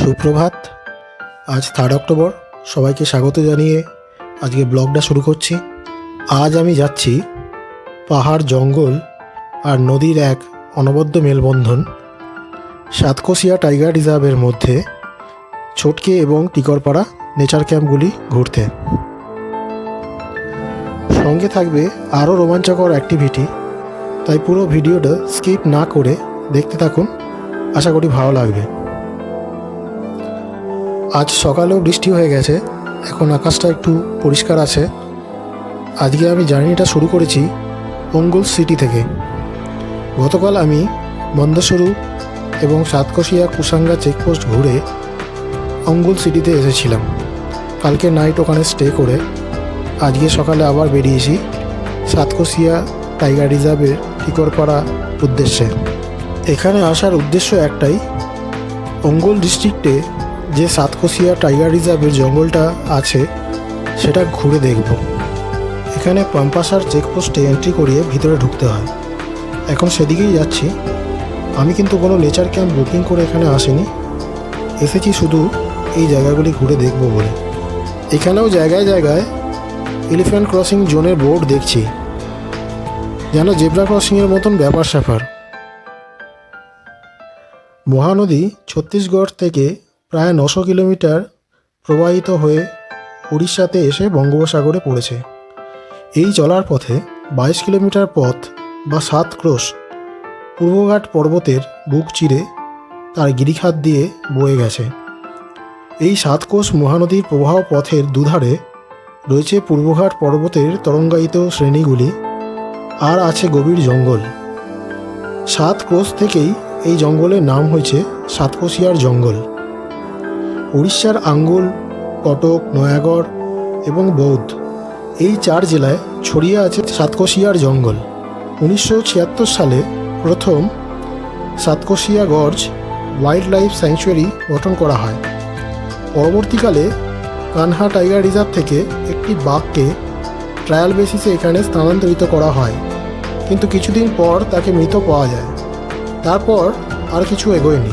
সুপ্রভাত। আজ 3 অক্টোবর। সবাইকে স্বাগত জানিয়ে আজকে ব্লগটা শুরু করছি। আজ আমি যাচ্ছি পাহাড়, জঙ্গল আর নদীর এক অনবদ্য মেলবন্ধন সাতকোশিয়া টাইগার রিজার্ভের মধ্যে ছটকে এবং টিকরপাড়া নেচার ক্যাম্পগুলি ঘুরতে। সঙ্গে থাকবে আরও রোমাঞ্চকর অ্যাক্টিভিটি, তাই পুরো ভিডিওটা স্কিপ না করে দেখতে থাকুন। আশা করি ভালো লাগবে। আজ সকালেও বৃষ্টি হয়ে গেছে, এখন আকাশটা একটু পরিষ্কার আছে। আজকে আমি জার্নিটা শুরু করেছি অঙ্গুল সিটি থেকে। গতকাল আমি মন্দসরু এবং সাতকোশিয়া কুসাঙ্গা চেকপোস্ট ঘুরে অঙ্গুল সিটিতে এসেছিলাম। কালকে নাইট ওখানে স্টে করে আজকে সকালে আবার বেরিয়েছি সাতকোশিয়া টাইগার রিজার্ভের টিকরপাড়া উদ্দেশ্যে। এখানে আসার উদ্দেশ্য একটাই, অঙ্গুল ডিস্ট্রিক্টে যে সাতকোশিয়া টাইগার রিজার্ভের জঙ্গলটা আছে সেটা ঘুরে দেখব। এখানে পাম্পাসার চেকপোস্টে এন্ট্রি করিয়ে ভিতরে ঢুকতে হয়। এখন সেদিকেই যাচ্ছি। আমি কিন্তু কোনো নেচার ক্যাম্প বুকিং করে এখানে আসিনি, এসেছি শুধু এই জায়গাগুলি ঘুরে দেখব বলে। এখানেও জায়গায় জায়গায় এলিফ্যান্ট ক্রসিং জোনের বোর্ড দেখছি, যেন জেব্রা ক্রসিংয়ের মতন ব্যাপার স্যাপার। মহানদী ছত্তিশগড় থেকে প্রায় 900 কিলোমিটার প্রবাহিত হয়ে উড়িষ্যাতে এসে বঙ্গোপসাগরে পড়েছে। এই চলার পথে 22 কিলোমিটার পথ বা 7 ক্রোশ পূর্বঘাট পর্বতের বুক চিরে তার গিরিখাত দিয়ে বয়ে গেছে। এই 7 কোষ মহানদীর প্রবাহ পথের দুধারে রয়েছে পূর্বঘাট পর্বতের তরঙ্গায়িত শ্রেণীগুলি, আর আছে গভীর জঙ্গল। 7 ক্রোশ থেকেই এই জঙ্গলের নাম হয়েছে সাতকোশিয়ার জঙ্গল। উড়িষ্যার আঙ্গুল, কটক, নয়াগড় এবং বৌদ্ধ এই 4 জেলায় ছড়িয়ে আছে সাতকোশিয়ার জঙ্গল। 1976 সালে প্রথম Satkosia gorge wild life sanctuary গঠন করা হয়। পরবর্তীকালে কানহা টাইগার রিজার্ভ থেকে একটি বাঘকে ট্রায়াল বেসিসে এখানে স্থানান্তরিত করা হয়, কিন্তু কিছুদিন পর তাকে মৃত পাওয়া যায়। তারপর আর কিছু এগোয়নি।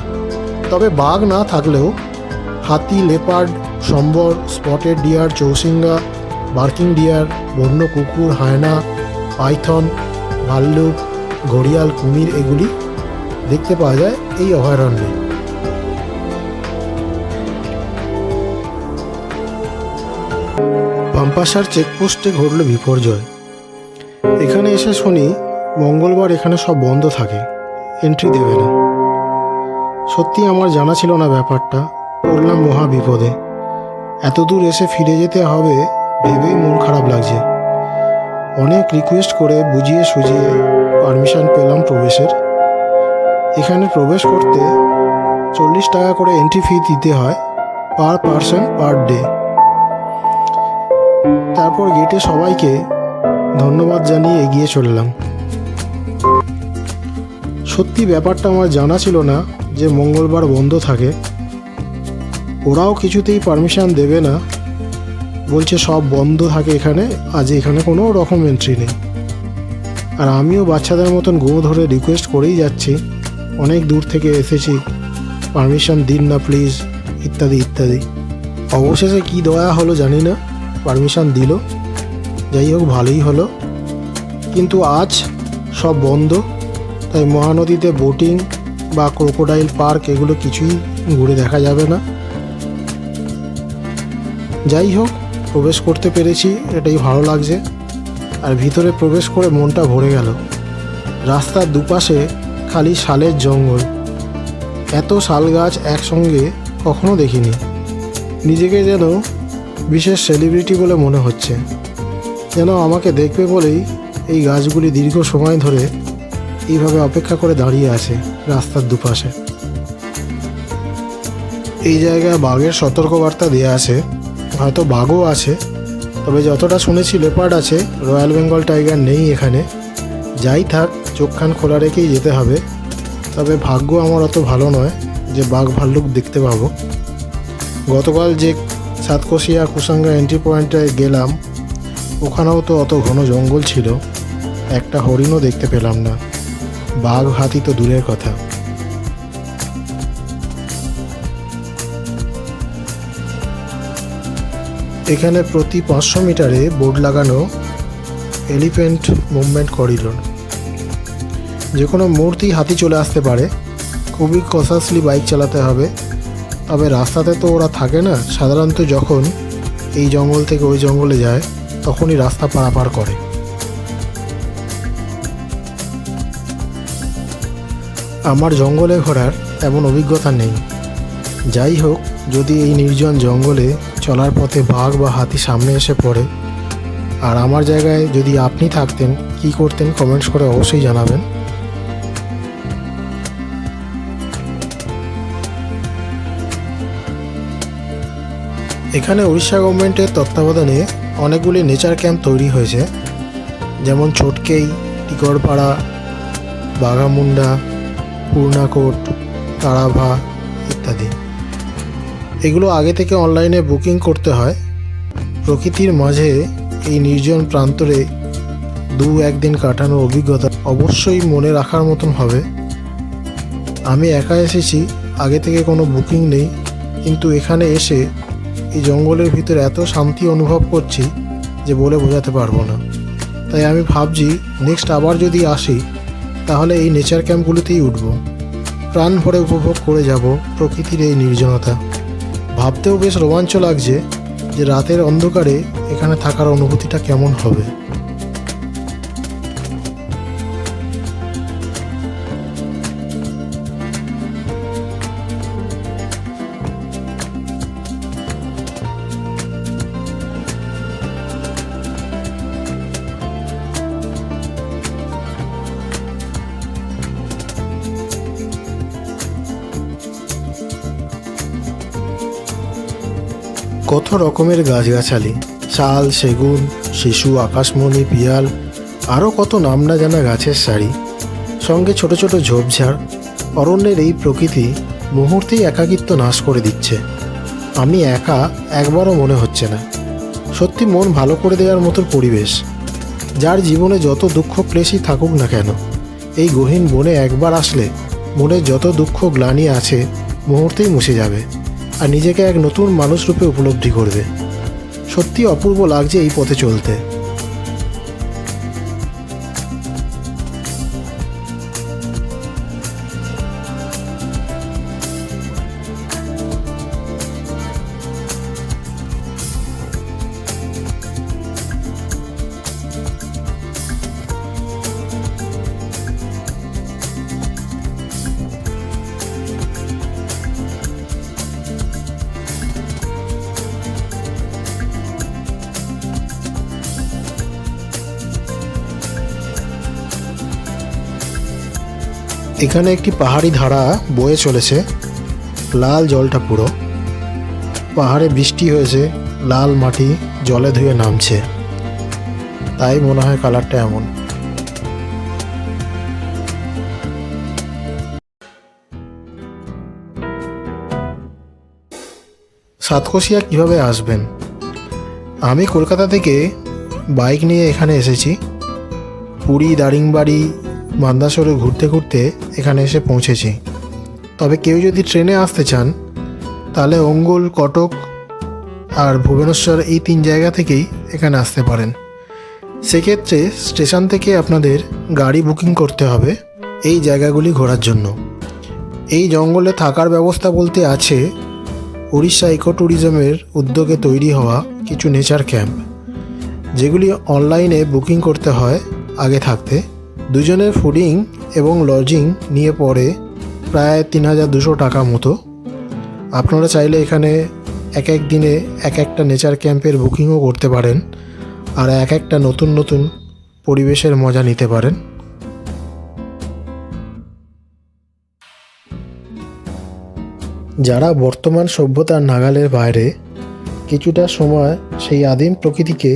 তবে বাঘ না থাকলেও হাতি, লেপার্ড, সম্বর, স্পটেড ডিয়ার, চৌসিঙ্গা, বার্কিং ডিয়ার, বন্য কুকুর, হায়না, পাইথন, ভাল্লুক, ঘড়িয়াল, কুমির এগুলি দেখতে পাওয়া যায় এই অভয়ারণ্যে। পাম্পাসার চেকপোস্টে ঘটল বিপর্যয়। এখানে এসে শুনি মঙ্গলবার এখানে সব বন্ধ থাকে, এন্ট্রি দেবে না। সত্যি আমার জানা ছিল না ব্যাপারটা, পড়লাম মহা বিপদে। এত দূর এসে ফিরে যেতে হবে ভেবেই মন খারাপ লাগছে। অনেক রিকোয়েস্ট করে বুঝিয়ে সুঝিয়ে পারমিশন পেলাম প্রবেশের। এখানে প্রবেশ করতে 40 টাকা করে এন্ট্রি ফি দিতে হয় পার পারসন পার ডে। তারপর গেটে সবাইকে ধন্যবাদ জানিয়ে এগিয়ে চললাম। সত্যি ব্যাপারটা আমার জানা ছিল না যে মঙ্গলবার বন্ধ থাকে। ওরাও কিছুতেই পারমিশন দেবে না, বলছে সব বন্ধ থাকে এখানে, আজ এখানে কোনো রকম এন্ট্রি নেই। আর আমিও বাচ্চাদের মতন গো ধরে রিকোয়েস্ট করেই যাচ্ছি, অনেক দূর থেকে এসেছি, পারমিশন দিন না প্লিজ, ইত্যাদি ইত্যাদি। অবশেষে কি দয়া হলো জানি না, পারমিশন দিল। যাই হোক, ভালোই হলো। কিন্তু আজ সব বন্ধ, তাই মহানদীতে বোটিং বা ক্রোকোডাইল পার্ক এগুলো কিছুই ঘুরে দেখা যাবে না। যাই হোক, প্রবেশ করতে পেরেছি, এটাই ভালো লাগছে। আর ভিতরে প্রবেশ করে মনটা ভরে গেল। রাস্তার দুপাশে খালি শালের জঙ্গল। এত শাল গাছ একসঙ্গে কখনো দেখিনি। নিজেকে যেন বিশেষ সেলিব্রিটি বলে মনে হচ্ছে, যেন আমাকে দেখবে বলেই এই গাছগুলি দীর্ঘ সময় ধরে এইভাবে অপেক্ষা করে দাঁড়িয়ে আছে রাস্তার দুপাশে। এই জায়গায় বাঘের সতর্কবার্তা দেওয়া আছে, হয়তো বাঘও আছে, তবে যতটা শুনেছি লেপার্ড আছে, রয়্যাল বেঙ্গল টাইগার নেই এখানে। যাই থাক, চোখ কান খোলা রেখেই যেতে হবে। তবে ভাগ্য আমার অত ভালো নয় যে বাঘ ভাল্লুক দেখতে পাবো। গতকাল যে সাতকোশিয়া কুসাঙ্গা এন্ট্রি পয়েন্টে গেলাম, ওখানেও তো অত ঘন জঙ্গল ছিল, একটা হরিণও দেখতে পেলাম না। বাঘ হাতি তো দূরের কথা। এখানে প্রতি 500 মিটারে বোর্ড লাগানো এলিফ্যান্ট মুভমেন্ট করিডোর। যে কোনো মুহূর্তেই হাতি চলে আসতে পারে, খুবই কশাসলি বাইক চালাতে হবে। তবে রাস্তাতে তো ওরা থাকে না, সাধারণত যখন এই জঙ্গল থেকে ওই জঙ্গলে যায় তখনই রাস্তা পারাপার করে। আমার জঙ্গলে ঘোরার তেমন অভিজ্ঞতা নেই। যাই হোক, যদি এই নির্জন জঙ্গলে চলার পথে বাঘ বা হাতি সামনে এসে পড়ে আর আমার জায়গায় যদি আপনি থাকতেন, কি করতেন কমেন্টস করে অবশ্যই জানাবেন। এখানে উড়িষ্যা গভর্নমেন্টের তত্ত্বাবধানে অনেকগুলি নেচার ক্যাম্প তৈরি হয়েছে, যেমন ছোটকেই, টিকরপাড়া, বাঘামুন্ডা, পূর্ণাকোট, তারাভা ইত্যাদি। এগুলো আগে থেকে অনলাইনে বুকিং করতে হয়। প্রকৃতির মাঝে এই নির্জন প্রান্তরে 2-1 দিন কাটানোর অভিজ্ঞতা অবশ্যই মনে রাখার মতন হবে। আমি একা এসেছি, আগে থেকে কোনো বুকিং নেই, কিন্তু এখানে এসে এই জঙ্গলের ভিতরে এত শান্তি অনুভব করছি যে বলে বোঝাতে পারবো না। তাই আমি ভাবছি নেক্সট আবার যদি আসি তাহলে এই নেচার ক্যাম্পগুলোতেই উঠব, প্রাণ ভরে উপভোগ করে যাব প্রকৃতির এই নির্জনতা। ভাবতেও বেশ রোমাঞ্চ লাগছে যে রাতের অন্ধকারে এখানে থাকার অনুভূতিটা কেমন হবে। কত রকমের গাছগাছালি, শাল, সেগুন, শিশু, আকাশমণি, পিয়াল, আরও কত নাম না জানা গাছের সারি, সঙ্গে ছোট ছোট ঝোপঝাড়। অরণ্যের এই প্রকৃতি মুহূর্তেই একাকিত্ব নাশ করে দিচ্ছে। আমি একা একবারও মনে হচ্ছে না। সত্যি মন ভালো করে দেওয়ার মতো পরিবেশ। যার জীবনে যত দুঃখ ক্লেশই থাকুক না কেন, এই গহীন বনে একবার আসলে মনের যত দুঃখ গ্লানি আছে মুহূর্তেই মুছে যাবে আর নিজেকে এক নতুন মানুষ রূপে উপলব্ধি করবে। সত্যি অপূর্ব লাগছে এই পথে চলতে। এখানে একটি পাহাড়ি ধারা বয়ে চলেছে, লাল জলটা পুরো। পাহাড়ে বৃষ্টি হয়েছে, লাল মাটি জলে ধুয়ে নামছে, তাই মনে হয় কালারটা এমন। সাতকোশিয়া কিভাবে আসবেন? আমি কলকাতা থেকে বাইক নিয়ে এখানে এসেছি। পুরী, দারিংবাড়ি, মান্দাসরে ঘুরতে ঘুরতে এখানে এসে পৌঁছেছি। তবে কেউ যদি ট্রেনে আসতে চান তাহলে অঙ্গুল, কটক আর ভুবনেশ্বর এই 3 জায়গা থেকেই এখানে আসতে পারেন। সেক্ষেত্রে স্টেশন থেকে আপনাদের গাড়ি বুকিং করতে হবে এই জায়গাগুলি ঘোরার জন্য। এই জঙ্গলে থাকার ব্যবস্থা বলতে আছে উড়িষ্যা ইকো ট্যুরিজমের উদ্যোগে তৈরি হওয়া কিছু নেচার ক্যাম্প, যেগুলি অনলাইনে বুকিং করতে হয় আগে থাকতে। দুজনের ফুডিং এবং লজিং নিয়ে পড়ে প্রায় 3200 টাকা মতো। আপনারা চাইলে এখানে এক এক দিনে এক একটা নেচার ক্যাম্পের বুকিংও করতে পারেন আর এক একটা নতুন নতুন পরিবেশের মজা নিতে পারেন। যারা বর্তমান সভ্যতার নাগালের বাইরে কিছুটা সময় সেই আদিম প্রকৃতিকে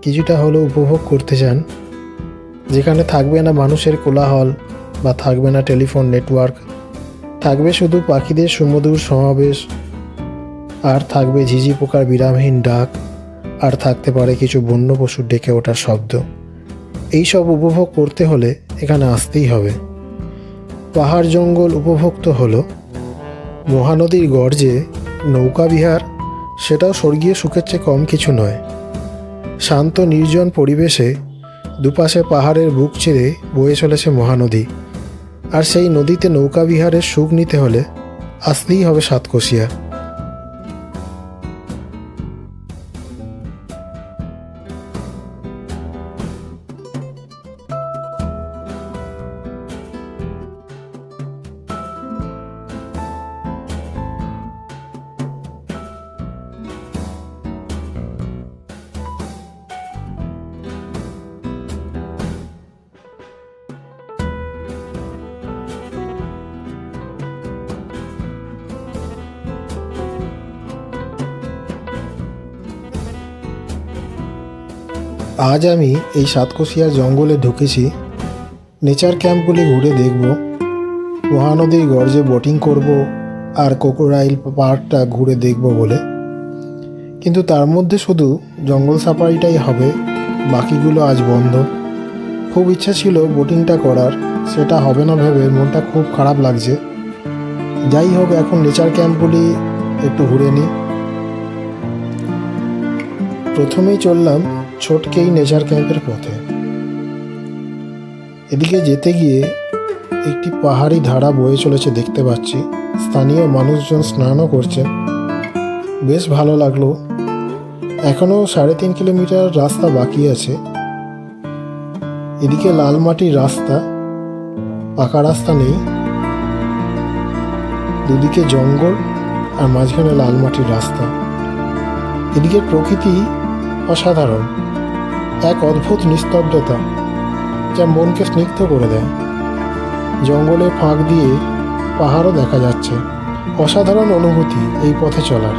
কিছুটা হলেও উপভোগ করতে চান, যেখানে থাকবে না মানুষের কোলাহল বা থাকবে না টেলিফোন নেটওয়ার্ক, থাকবে শুধু পাখিদের সুমধুর সমাবেশ, আর থাকবে ঝিঝি পোকার বিরামহীন ডাক, আর থাকতে পারে কিছু বন্য পশুর ডেকে ওঠার শব্দ। এই সব উপভোগ করতে হলে এখানে আসতেই হবে। পাহাড় জঙ্গল উপভোগ তো হলো, মহানদীর গর্জে নৌকা বিহার সেটাও স্বর্গীয় সুখের চেয়ে কম কিছু নয়। শান্ত নির্জন পরিবেশে দুপাশে পাহাড়ের বুক চিরে বয়ে চলেছে মহানদী, আর সেই নদীতে নৌকা বিহারের সুখ নিতে হলে আসতেই হবে সাতকোশিয়া। আজ আমি এই সাতকোশিয়ার জঙ্গলে ঢুকেছি নেচার ক্যাম্পগুলি ঘুরে দেখব, মহানদীর গর্জে বোটিং করব আর ক্রোকোডাইল পার্কটা ঘুরে দেখব বলে। কিন্তু তার মধ্যে শুধু জঙ্গল সাফারিটাই হবে, বাকিগুলো আজ বন্ধ। খুব ইচ্ছা ছিল বোটিংটা করার, সেটা হবে না ভেবে মনটা খুব খারাপ লাগছে। যাই হোক, এখন নেচার ক্যাম্পগুলি একটু ঘুরে নিই। প্রথমেই চললাম ছোটকেই নেচার ক্যাম্পের পথে। এদিকে যেতে গিয়ে একটি পাহাড়ি ধারা বয়ে চলেছে দেখতে পাচ্ছি, স্থানীয় মানুষজন স্নানও করছেন, বেশ ভালো লাগলো। এখনও 3.5 কিলোমিটার রাস্তা বাকি আছে। এদিকে লাল মাটির রাস্তা, পাকা রাস্তা নেই, দুদিকে জঙ্গল আর মাঝখানে লাল মাটির রাস্তা। এদিকে প্রকৃতি অসাধারণ, এক অদ্ভুত নিস্তব্ধতা যা মনকে স্নিগ্ধ করে দেয়। জঙ্গলের ফাঁক দিয়ে পাহাড়ও দেখা যাচ্ছে, অসাধারণ অনুভূতি এই পথে চলার।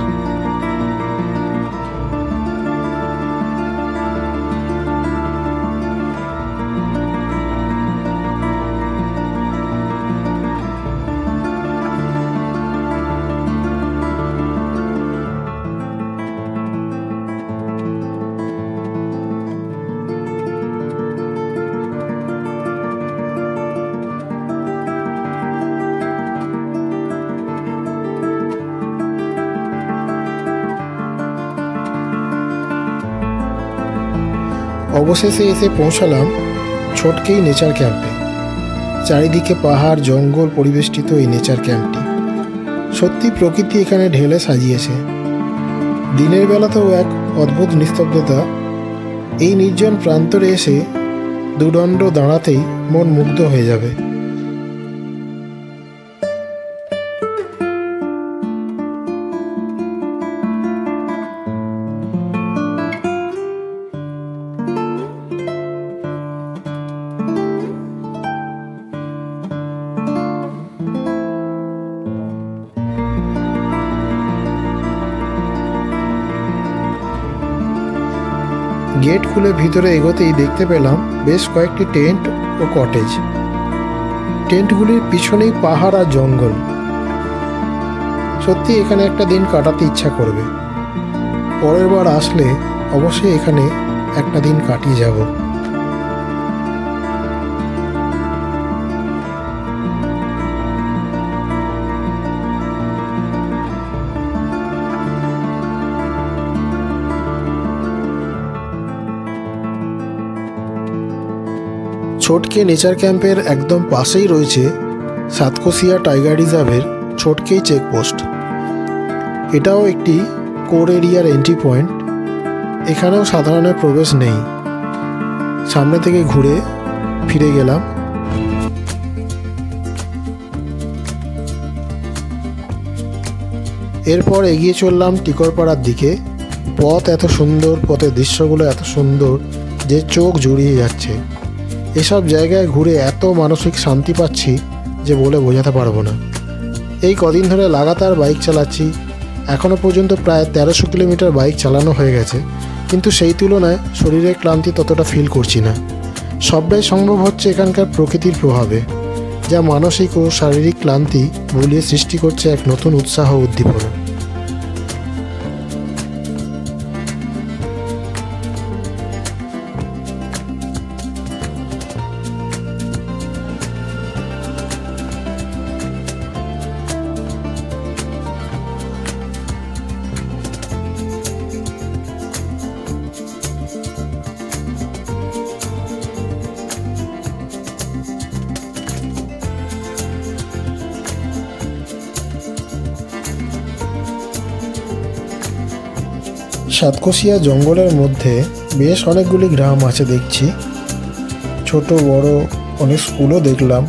অবশেষে এসে পৌঁছালাম ছোটকেই নেচার ক্যাম্পে। চারিদিকে পাহাড় জঙ্গল পরিবেষ্টিত এই নেচার ক্যাম্পটি সত্যি প্রকৃতি এখানে ঢেলে সাজিয়েছে। দিনের বেলাতেও এক অদ্ভুত নিস্তব্ধতা। এই নির্জন প্রান্তরে এসে দুদণ্ড দাঁড়াতেই মন মুগ্ধ হয়ে যাবে। গেট খুলে ভিতরে এগোতেই দেখতে পেলাম বেশ কয়েকটি টেন্ট ও কটেজ। টেন্টগুলির পিছনেই পাহাড় আর জঙ্গল। সত্যি এখানে একটা দিন কাটাতে ইচ্ছা করবে। পরের বার আসলে অবশ্যই এখানে একটা দিন কাটিয়ে যাব। ছোটকে নেচার ক্যাম্পের একদম পাশেই রয়েছে সাতকোশিয়া টাইগার রিজার্ভের ছোটকেই চেকপোস্ট। এটাও একটি কোর এরিয়ার এন্ট্রি পয়েন্ট। এখানেও সাধারণের প্রবেশ নেই। সামনে থেকে ঘুরে ফিরে গেলাম। এরপর এগিয়ে চললাম টিকরপাড়ার দিকে। পথ এত সুন্দর, পথের দৃশ্যগুলো এত সুন্দর যে চোখ জুড়িয়ে যাচ্ছে। এসব জায়গায় ঘুরে এত মানসিক শান্তি পাচ্ছি যে বলে বোঝাতে পারবো না। এই কদিন ধরে লাগাতার বাইক চালাচ্ছি। এখনও পর্যন্ত প্রায় 1300 কিলোমিটার বাইক চালানো হয়ে গেছে, কিন্তু সেই তুলনায় শরীরের ক্লান্তি ততটা ফিল করছি না। সবটাই সম্ভব হচ্ছে এখানকার প্রকৃতির প্রভাবে, যা মানসিক ও শারীরিক ক্লান্তি ভুলিয়ে সৃষ্টি করছে এক নতুন উৎসাহ ও উদ্দীপনা। সাতকোশিয়া জঙ্গলের মধ্যে বেশ অনেকগুলি গ্রাম আছে দেখছি। ছোট বড় অনেক স্কুলও দেখলাম।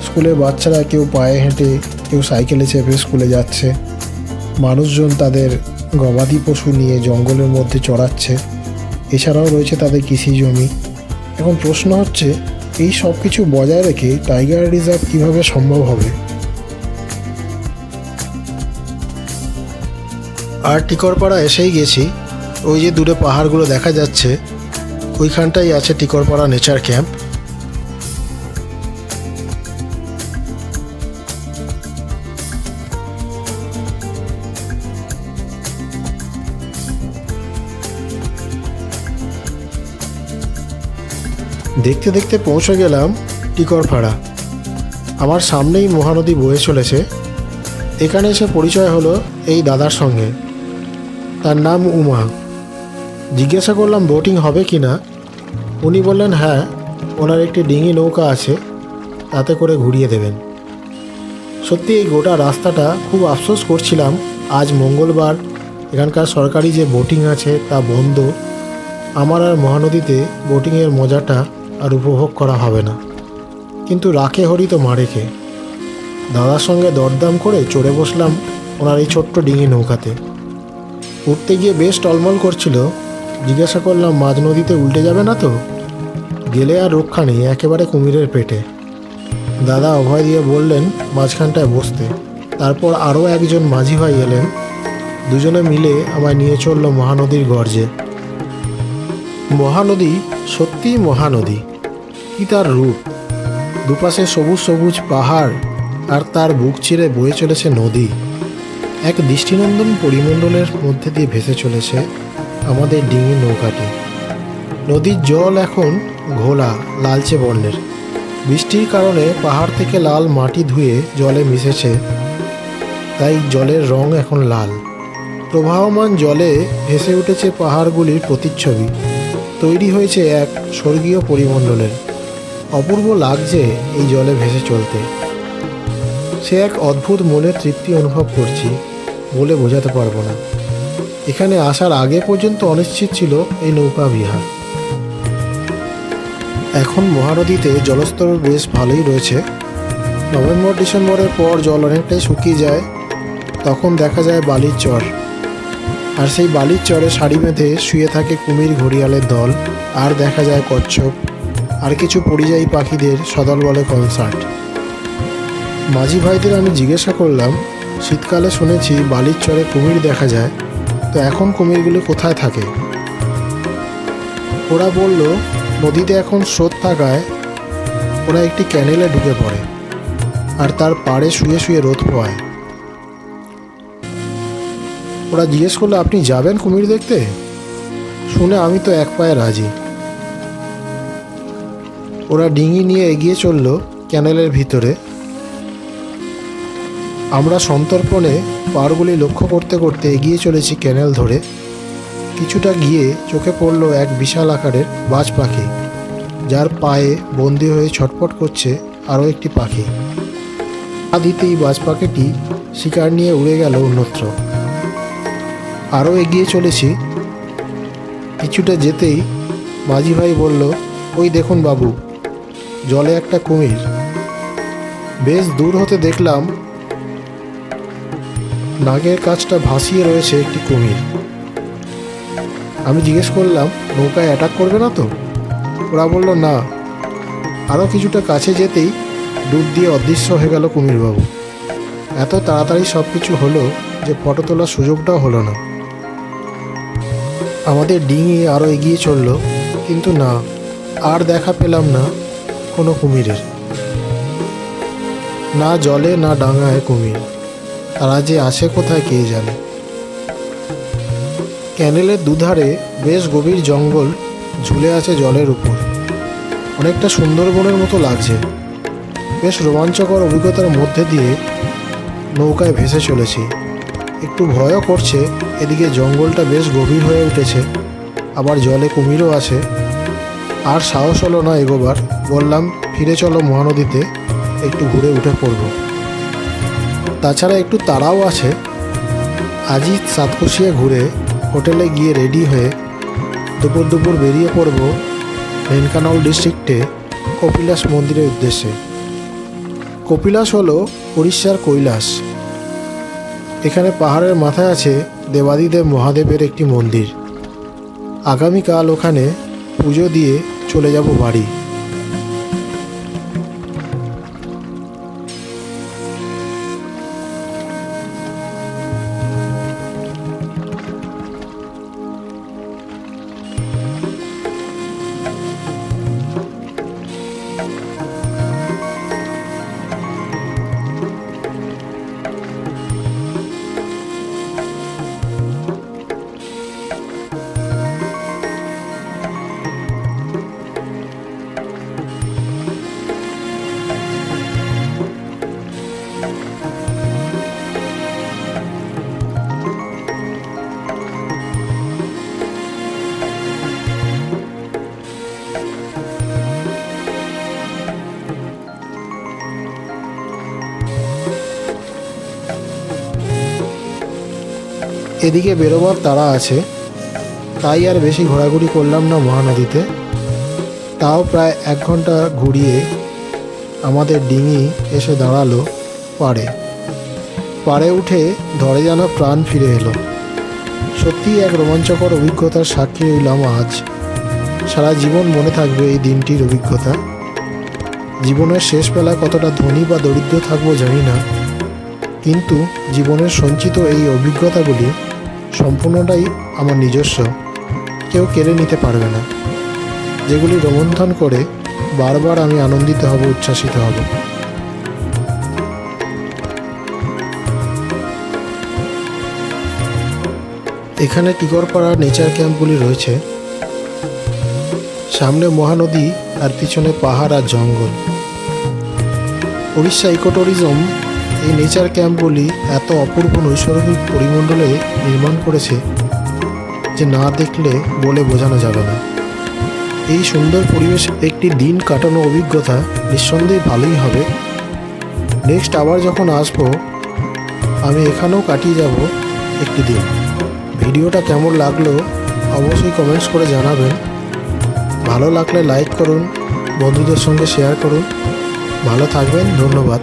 স্কুলের বাচ্চারা কেউ পায়ে হেঁটে, কেউ সাইকেলে চেপে স্কুলে যাচ্ছে। মানুষজন তাদের গবাদি পশু নিয়ে জঙ্গলের মধ্যে চড়াচ্ছে। এছাড়াও রয়েছে তাদের কৃষি জমি। এখন প্রশ্ন হচ্ছে, এই সব কিছু বজায় রেখে টাইগার রিজার্ভ কীভাবে সম্ভব হবে? আর টিকরপাড়া এসেই গেছি। ওই যে দূরে পাহাড়গুলো দেখা যাচ্ছে, ওইখানটাই আছে টিকরপাড়া নেচার ক্যাম্প। দেখতে দেখতে পৌঁছে গেলাম টিকরপাড়া। আমার সামনেই মহানদী বয়ে চলেছে। এখানে এসে পরিচয় হলো এই দাদার সঙ্গে। তার নাম উমা। জিজ্ঞাসা করলাম বোটিং হবে কি না। উনি বললেন হ্যাঁ, ওনার একটি ডিঙি নৌকা আছে, তাতে করে ঘুরিয়ে দেবেন। সত্যি এই গোটা রাস্তাটা খুব আফসোস করছিলাম, আজ মঙ্গলবার, এখানকার সরকারি যে বোটিং আছে তা বন্ধ। আমার আর মহানদীতে বোটিংয়ের মজাটা আর উপভোগ করা হবে না। কিন্তু রাখে হরি তো মারেকে। দাদার সঙ্গে দরদাম করে চড়ে বসলাম ওনার এই ছোট্ট ডিঙি নৌকাতে। উঠতে গিয়ে বেশ টলমল করছিল। জিজ্ঞাসা করলাম মাঝ নদীতে উল্টে যাবে না তো? গেলে আর রক্ষা নেই, একেবারে কুমিরের পেটে। দাদা অভয় দিয়ে বললেন মাঝখানটায় বসতে। তারপর আরও একজন মাঝি ভাই এলেন। দুজনে মিলে আমায় নিয়ে চলল মহানদীর গর্জে। মহানদী সত্যিই মহানদী। কি তার রূপ! দুপাশে সবুজ সবুজ পাহাড়, আর তার বুক চিরে বয়ে চলেছে নদী। এক দৃষ্টিনন্দন পরিমণ্ডলের মধ্যে দিয়ে ভেসে চলেছে আমাদের ডিঙি নৌকাটি। নদীর জল এখন ঘোলা লালচে বর্ণের। বৃষ্টির কারণে পাহাড় থেকে লাল মাটি ধুয়ে জলে মিশেছে, তাই জলের রং এখন লাল। প্রবাহমান জলে ভেসে উঠেছে পাহাড়গুলির প্রতিচ্ছবি। তৈরি হয়েছে এক স্বর্গীয় পরিমণ্ডলের। অপূর্ব লাগছে এই জলে ভেসে চলতে। সে এক অদ্ভুত মনের তৃপ্তি অনুভব করছি, বলে বোঝাতে পারবো না। এখানে আসার আগে পর্যন্ত অনিশ্চিত ছিল এই নৌকা বিহার। এখন মহানদীতে জলস্তর বেশ ভালোই রয়েছে। নভেম্বর ডিসেম্বরের পর জল অনেকটাই শুকিয়ে যায়। তখন দেখা যায় বালির চর, আর সেই বালির চরে সারি বেঁধে শুয়ে থাকে কুমির ঘড়িয়ালের দল। আর দেখা যায় কচ্ছপ আর কিছু পরিযায়ী পাখিদের সদল বলে কনসার্ট। মাঝি ভাইদের আমি জিজ্ঞাসা করলাম, শীতকালে শুনেছি বালির চরে কুমির দেখা যায়, তো এখন কুমিরগুলো কোথায় থাকে? ওরা বলল নদীতে এখন স্রোত থাকায় ওরা একটি ক্যানেলে ঢুকে পড়ে, আর তার পাড়ে শুয়ে শুয়ে রোদ পোয়ায়। ওরা জিজ্ঞেস করলো আপনি যাবেন কুমির দেখতে? শুনে আমি তো এক পায়ে রাজি। ওরা ডিঙি নিয়ে এগিয়ে চলল ক্যানেলের ভিতরে। আমরা সন্তর্পণে পাড়গুলি লক্ষ্য করতে করতে এগিয়ে চলেছি ক্যানেল ধরে। কিছুটা গিয়ে চোখে পড়ল এক বিশাল আকারের বাজ পাখি, যার পায়ে বন্দি হয়ে ছটফট করছে আরও একটি পাখি। পা দিতেই বাজ পাখিটি শিকার নিয়ে উড়ে গেল অন্যত্র। আরও এগিয়ে চলেছি। কিছুটা যেতেই মাঝি ভাই বলল, ওই দেখুন বাবু, জলে একটা কুমির। বেশ দূর হতে দেখলাম নাগের কাছটা ভাসিয়ে রয়েছে একটি কুমির। আমি জিজ্ঞেস করলাম নৌকায় অ্যাটাক করবে না তো? ওরা বলল না। আরও কিছুটা কাছে যেতেই ডুব দিয়ে অদৃশ্য হয়ে গেল কুমিরবাবু। এত তাড়াতাড়ি সব কিছু হলো যে ফটো তোলার সুযোগটাও হলো না। আমাদের ডিঙি আরও এগিয়ে চলল, কিন্তু না, আর দেখা পেলাম না কোনো কুমিরের। না জলে না ডাঙায় কুমির। তারা যে আসে কোথায় কে জানে। ক্যানেলের দুধারে বেশ গভীর জঙ্গল ঝুলে আছে জলের উপর। অনেকটা সুন্দরবনের মতো লাগছে। বেশ রোমাঞ্চকর অভিজ্ঞতার মধ্যে দিয়ে নৌকায় ভেসে চলেছি। একটু ভয়ও করছে, এদিকে জঙ্গলটা বেশ গভীর হয়ে উঠেছে, আবার জলে কুমিরও আছে। আর সাহস হলো না এগোবার। বললাম ফিরে চলো মহানদীতে, একটু ঘুরে উঠে পড়ব। তাছাড়া একটু তাড়াও আছে। আজই সাতকোশিয়া ঘুরে হোটেলে গিয়ে রেডি হয়ে দুপুর বেরিয়ে পড়ব ঢেঙ্কানাল ডিস্ট্রিক্টে কপিলাস মন্দিরের উদ্দেশ্যে। কপিলাস হলো উড়িষ্যার কৈলাস। এখানে পাহাড়ের মাথায় আছে দেবাদিদেব মহাদেবের একটি মন্দির। আগামীকাল ওখানে পুজো দিয়ে চলে যাব বাড়ি। এদিকে বেরোবার তাড়া আছে, তাই আর বেশি ঘোরাঘুরি করলাম না মহানদীতে। তাও প্রায় 1 ঘন্টা ঘুরিয়ে আমাদের ডিঙি এসে দাঁড়ালো পাড়ে উঠে ধরে যেন প্রাণ ফিরে এলো। সত্যিই এক রোমাঞ্চকর অভিজ্ঞতার সাক্ষী রইলাম আজ। সারা জীবন মনে থাকবে এই দিনটির অভিজ্ঞতা। জীবনের শেষ বেলা কতটা ধনী বা দরিদ্র থাকবো জানি না, কিন্তু জীবনের সঞ্চিত এই অভিজ্ঞতাগুলি সম্পূর্ণটাই আমার নিজস্ব, কেউ কেড়ে নিতে পারবে না। যেগুলি রোমন্থন করে বারবার আমি আনন্দিত হব, উচ্ছ্বাসিত হব। এখানে টিকরপাড়া নেচার ক্যাম্পগুলি রয়েছে। সামনে মহানদী আর পিছনে পাহাড় আর জঙ্গল। উড়িষ্যা ইকো ট্যুরিজম এই নেচার ক্যাম্পগুলি এত অপূর্ব নৈসর্গিক পরিমণ্ডলে নির্মাণ করেছে যে না দেখলে বলে বোঝানো যাবে না। এই সুন্দর পরিবেশে একটি দিন কাটানো অভিজ্ঞতা নিঃসন্দেহে ভালোই হবে। নেক্সট আবার যখন আসবো আমি এখানেও কাটিয়ে যাব একটি দিন। ভিডিওটা কেমন লাগলো অবশ্যই কমেন্টস করে জানাবেন। ভালো লাগলে লাইক করুন, বন্ধুদের সঙ্গে শেয়ার করুন। ভালো থাকবেন, ধন্যবাদ।